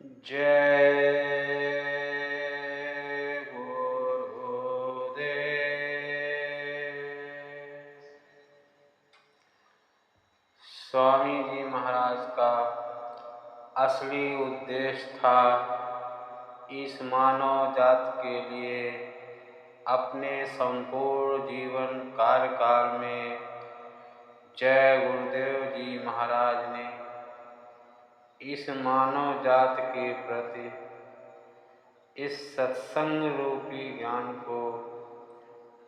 जय गुरुदेव। स्वामी जी महाराज का असली उद्देश्य था इस मानव जात के लिए अपने संपूर्ण जीवन कार्यकाल में जय गुरुदेव जी महाराज ने इस मानव जात के प्रति इस सत्संग रूपी ज्ञान को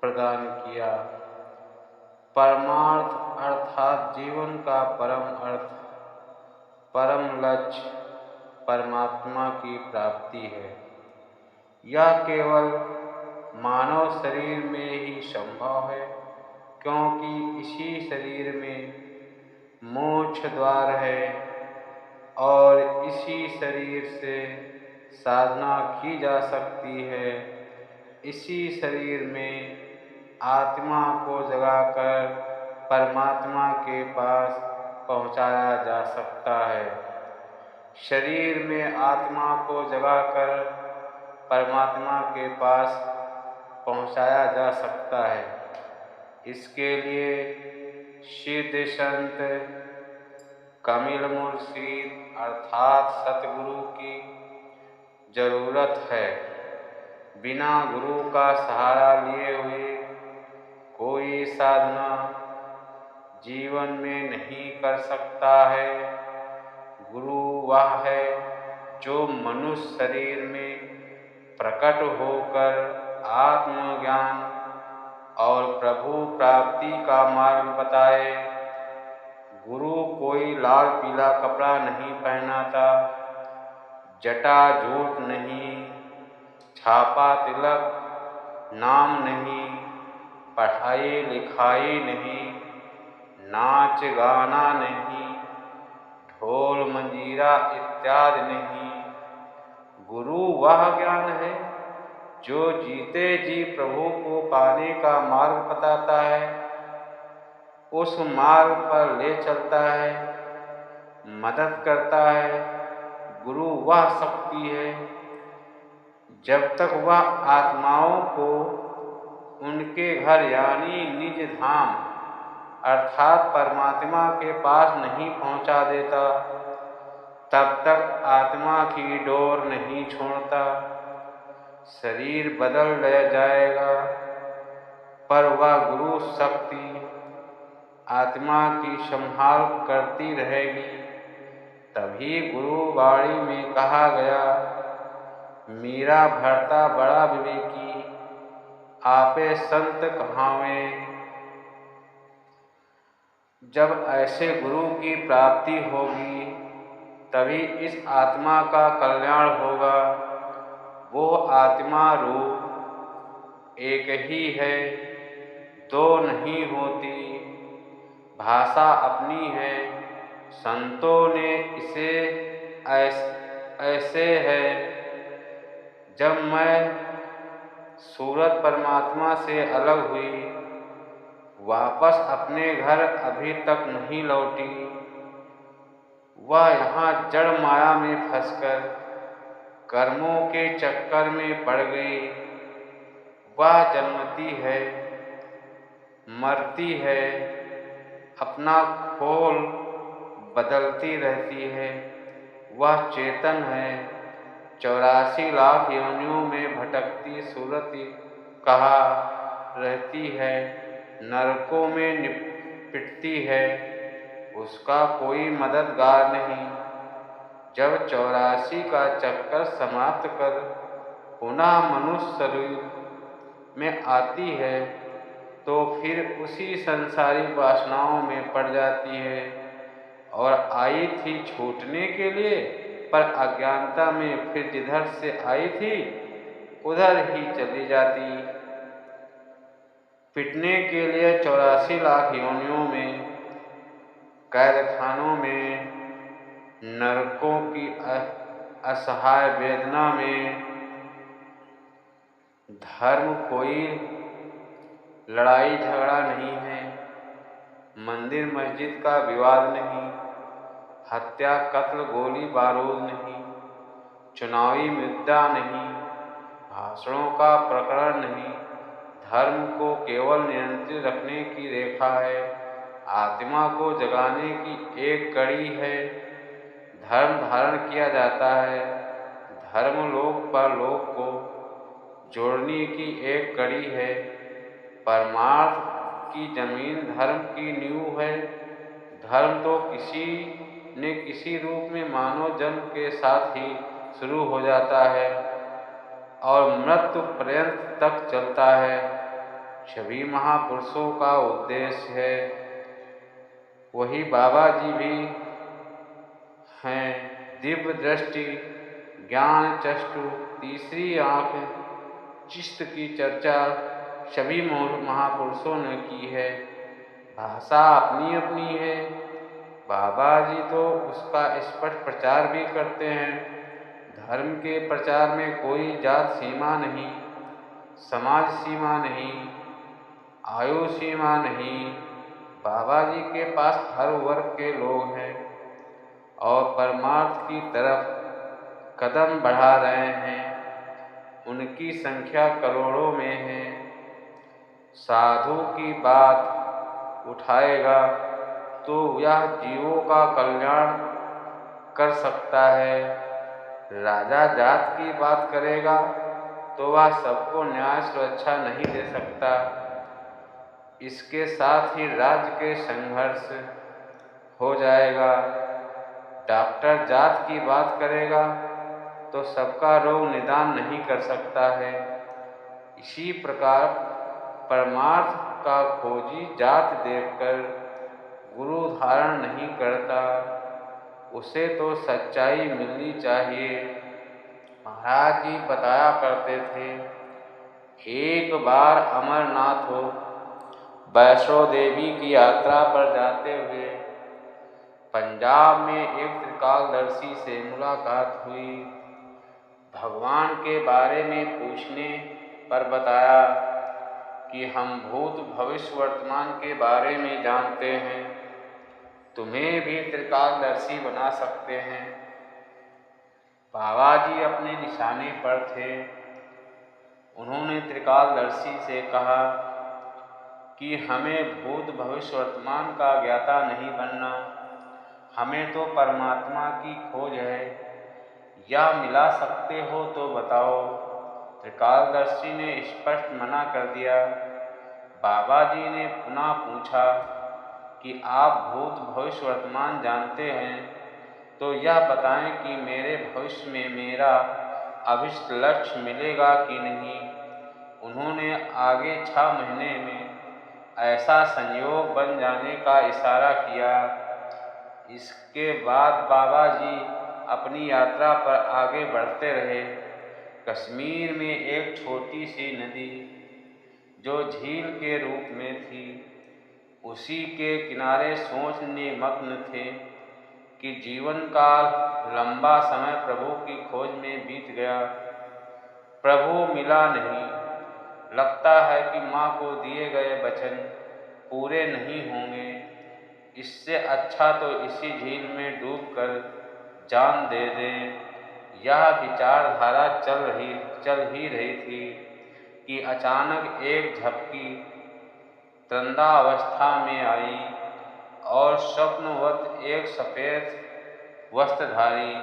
प्रदान किया। परमार्थ अर्थात जीवन का परम अर्थ, परम लक्ष्य परमात्मा की प्राप्ति है। यह केवल मानव शरीर में ही संभव है, क्योंकि इसी शरीर में मोक्ष द्वार है और इसी शरीर से साधना की जा सकती है। इसी शरीर में आत्मा को जगाकर परमात्मा के पास पहुंचाया जा सकता है। शरीर में आत्मा को जगाकर परमात्मा के पास पहुंचाया जा सकता है। इसके लिए सिद्ध संत कामिल मुर्शिद अर्थात सतगुरु की जरूरत है। बिना गुरु का सहारा लिए हुए कोई साधना जीवन में नहीं कर सकता है। गुरु वह है जो मनुष्य शरीर में प्रकट होकर आत्मज्ञान और प्रभु प्राप्ति का मार्ग बताए। गुरु कोई लाल पीला कपड़ा नहीं पहनाता, जटा जूट नहीं, छापा तिलक, नाम नहीं, पढ़ाई लिखाई नहीं, नाच गाना नहीं, ढोल मंजीरा इत्यादि नहीं। गुरु वह ज्ञान है जो जीते जी प्रभु को पाने का मार्ग बताता है, उस मार्ग पर ले चलता है, मदद करता है। गुरु वह शक्ति है जब तक वह आत्माओं को उनके घर यानी निज धाम अर्थात परमात्मा के पास नहीं पहुंचा देता, तब तक आत्मा की डोर नहीं छोड़ता। शरीर बदल ले जाएगा, पर वह गुरु शक्ति आत्मा की संभाल करती रहेगी। तभी गुरुवाणी में कहा गया, मीरा भरता बड़ा विवेकी, आपे संत कहावे। जब ऐसे गुरु की प्राप्ति होगी तभी इस आत्मा का कल्याण होगा। वो आत्मा रूप एक ही है, दो नहीं होती। भाषा अपनी है, संतों ने इसे ऐसे है। जब मैं सूरत परमात्मा से अलग हुई, वापस अपने घर अभी तक नहीं लौटी। वह यहाँ जड़ माया में फंसकर कर्मों के चक्कर में पड़ गई। वह जन्मती है, मरती है, अपना खोल बदलती रहती है। वह चेतन है, 84 लाख योनियों में भटकती सूरत कहा रहती है, नरकों में निपटती है, उसका कोई मददगार नहीं। जब 84 का चक्कर समाप्त कर पुनः मनुष्य शरीर में आती है तो फिर उसी संसारी वासनाओं में पड़ जाती है और आई थी छूटने के लिए, पर अज्ञानता में फिर जिधर से आई थी उधर ही चली जाती। पिटने के लिए 84 लाख योनियों में, कैदखानों में, नरकों की असहाय वेदना में। धर्म कोई लड़ाई झगड़ा नहीं है, मंदिर मस्जिद का विवाद नहीं, हत्या कत्ल गोली बारूद नहीं। चुनावी मुद्दा नहीं, भाषणों का प्रकरण नहीं, धर्म को केवल नियंत्रित रखने की रेखा है, आत्मा को जगाने की एक कड़ी है। धर्म धारण किया जाता है, धर्म लोक पर लोक को जोड़ने की एक कड़ी है। परमार्थ की जमीन धर्म की नींव है। धर्म तो किसी न किसी रूप में मानव जन्म के साथ ही शुरू हो जाता है और मृत्यु पर्यंत तक चलता है। सभी महापुरुषों का उद्देश्य है, वही बाबा जी भी हैं। दिव्य दृष्टि, ज्ञान चक्षु, तीसरी आंख, चित्त की चर्चा सभी महापुरुषों ने की है। भाषा अपनी अपनी है। बाबा जी तो उसका स्पष्ट प्रचार भी करते हैं। धर्म के प्रचार में कोई जात सीमा नहीं, समाज सीमा नहीं, आयु सीमा नहीं। बाबा जी के पास हर वर्ग के लोग हैं और परमार्थ की तरफ कदम बढ़ा रहे हैं। उनकी संख्या करोड़ों में है। साधु की बात उठाएगा तो यह जीवों का कल्याण कर सकता है। राजा जात की बात करेगा तो वह सबको न्याय सुरक्षा नहीं दे सकता। इसके साथ ही राज्य के संघर्ष हो जाएगा। डॉक्टर जात की बात करेगा तो सबका रोग निदान नहीं कर सकता है। इसी प्रकार परमार्थ का खोजी जात देखकर गुरु धारण नहीं करता, उसे तो सच्चाई मिलनी चाहिए। महाराज जी बताया करते थे, एक बार अमरनाथ हो वैष्णो देवी की यात्रा पर जाते हुए पंजाब में एक त्रिकालदर्शी से मुलाकात हुई। भगवान के बारे में पूछने पर बताया कि हम भूत भविष्य वर्तमान के बारे में जानते हैं, तुम्हें भी त्रिकालदर्शी बना सकते हैं। बाबा जी अपने निशाने पर थे। उन्होंने त्रिकालदर्शी से कहा कि हमें भूत भविष्य वर्तमान का ज्ञाता नहीं बनना, हमें तो परमात्मा की खोज है। या मिला सकते हो तो बताओ। त्रिकालदर्शी ने स्पष्ट मना कर दिया। बाबा जी ने पुनः पूछा कि आप भूत भविष्य वर्तमान जानते हैं तो यह बताएं कि मेरे भविष्य में मेरा अभिष्ट लक्ष्य मिलेगा कि नहीं। उन्होंने आगे 6 महीने में ऐसा संयोग बन जाने का इशारा किया। इसके बाद बाबा जी अपनी यात्रा पर आगे बढ़ते रहे। कश्मीर में एक छोटी सी नदी जो झील के रूप में थी, उसी के किनारे सोचने मग्न थे कि जीवन का लंबा समय प्रभु की खोज में बीत गया। प्रभु मिला नहीं। लगता है कि माँ को दिए गए वचन पूरे नहीं होंगे। इससे अच्छा तो इसी झील में डूबकर जान दे दें। यह विचारधारा चल ही रही थी कि अचानक एक झपकी तंद्रावस्था में आई और स्वप्नवत एक सफ़ेद वस्त्रधारी,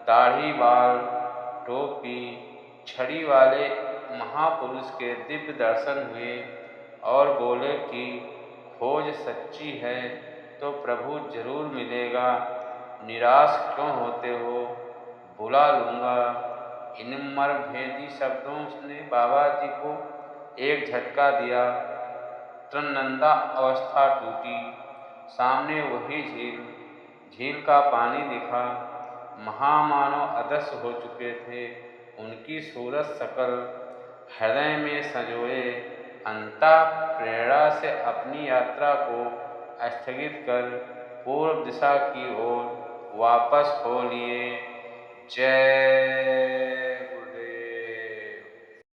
दाढ़ी बाल, टोपी, छड़ी वाले महापुरुष के दिव्य दर्शन हुए और बोले कि खोज सच्ची है तो प्रभु जरूर मिलेगा। निराश क्यों होते हो, बुला लूँगा। इन मर्मभेदी शब्दों ने बाबा जी को एक झटका दिया। तन्नंदा अवस्था टूटी। सामने वही झील का पानी दिखा। महामानव अदृश्य हो चुके थे। उनकी सूरत सकल हृदय में संजोए अंतः प्रेरणा से अपनी यात्रा को स्थगित कर पूर्व दिशा की ओर वापस हो लिए। जय